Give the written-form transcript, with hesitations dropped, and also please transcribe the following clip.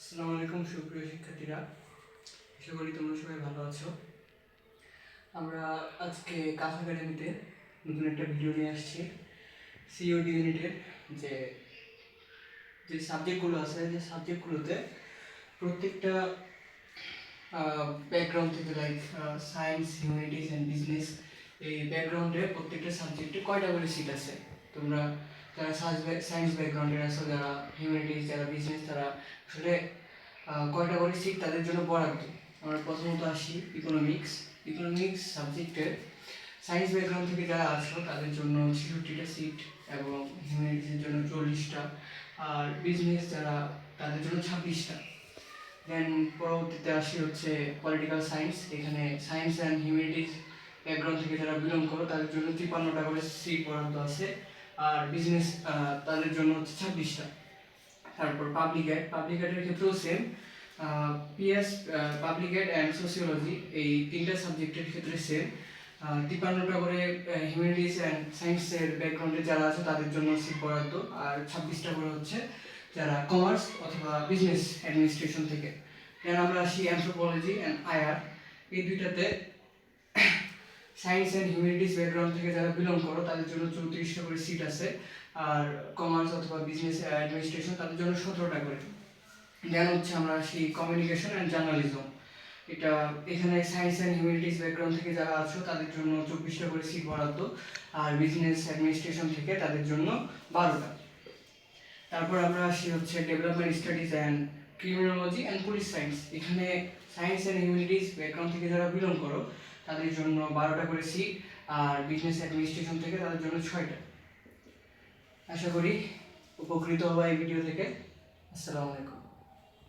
আসসালামু আলাইকুম সুপ্রিয় শিক্ষার্থীরা, আশা করি তোমরা সবাই ভালো আছো। আমরা আজকে কাজ একাডেমিতে নতুন একটা ভিডিও নিয়ে আসছি। সিওডি ইউনিটের যে যে সাবজেক্টগুলো আছে, যে সাবজেক্টগুলোতে প্রত্যেকটা ব্যাকগ্রাউন্ড থেকে, like science, humanities and business, এই ব্যাকগ্রাউন্ডে প্রত্যেকটা সাবজেক্টে কয়টা করে সিট আছে। তোমরা যারা সায়েন্স ব্যাকগ্রাউন্ডের আছো, যারা হিউম্যানিটিস, যারা বিজনেস, তারা আসলে কয়টা করে সিট তাদের জন্য বরাদ্দ। আমরা প্রথমত আসি ইকোনমিক্স সাবজেক্টের সায়েন্স ব্যাকগ্রাউন্ড থেকে যারা আছো তাদের জন্য 66টা সিট এবং হিউম্যানিটিসের জন্য 40টা, আর বিজনেস যারা তাদের জন্য 26টা। দেন পরবর্তীতে আসি হচ্ছে পলিটিক্যাল সায়েন্স। এখানে সায়েন্স অ্যান্ড হিউম্যানিটিস ব্যাকগ্রাউন্ড থেকে যারা বিলং করো তাদের জন্য 53টা করে সিট বরাদ্দ আছে, আর বিজনেস তাদের জন্য হচ্ছে 26টা। তারপর পাবলিক এডের ক্ষেত্রেও same, PS, public ad and sociology, এই তিনটা সাবজেক্টের ক্ষেত্রে সেম। 53টা করে হিউম্যানিটিস অ্যান্ড সায়েন্সের ব্যাকগ্রাউন্ডে যারা আছে তাদের জন্য সিট বরাদ্দ, আর 26টা করে হচ্ছে যারা কমার্স অথবা বিজনেস অ্যাডমিনিস্ট্রেশন থেকে। দেন আমরা আসি অ্যানথ্রোপোলজি অ্যান্ড আইআর, এই দুইটাতে সায়েন্স অ্যান্ড হিউম্যানিটিস ব্যাকগ্রাউন্ড থেকে যারা বিলং করো তাদের জন্য 34টা করে সিট আছে, আর কমার্স অথবা বিজনেস অ্যাডমিনিস্ট্রেশন তাদের জন্য 17টা করে। দেন হচ্ছে আমরা আসি কমিউনিকেশন অ্যান্ড জার্নালিজম। এখানে সায়েন্স অ্যান্ড হিউম্যানিটিস ব্যাকগ্রাউন্ড থেকে যারা আছো তাদের জন্য 24টা করে সিট বরাদ্দ, আর বিজনেস অ্যাডমিনিস্ট্রেশন থেকে তাদের জন্য 12টা। তারপর আমরা আসি হচ্ছে development studies and criminology and police science. এখানে সায়েন্স অ্যান্ড হিউম্যানিটিস ব্যাকগ্রাউন্ড থেকে যারা বিলং করো তাদের জন্য 12টা করে সিট, আর বিজনেস অ্যাডমিনিস্ট্রেশন থেকে তাদের জন্য 6টা। আশা করি উপকৃত হওয়া এই ভিডিও থেকে। আসসালামু আলাইকুম।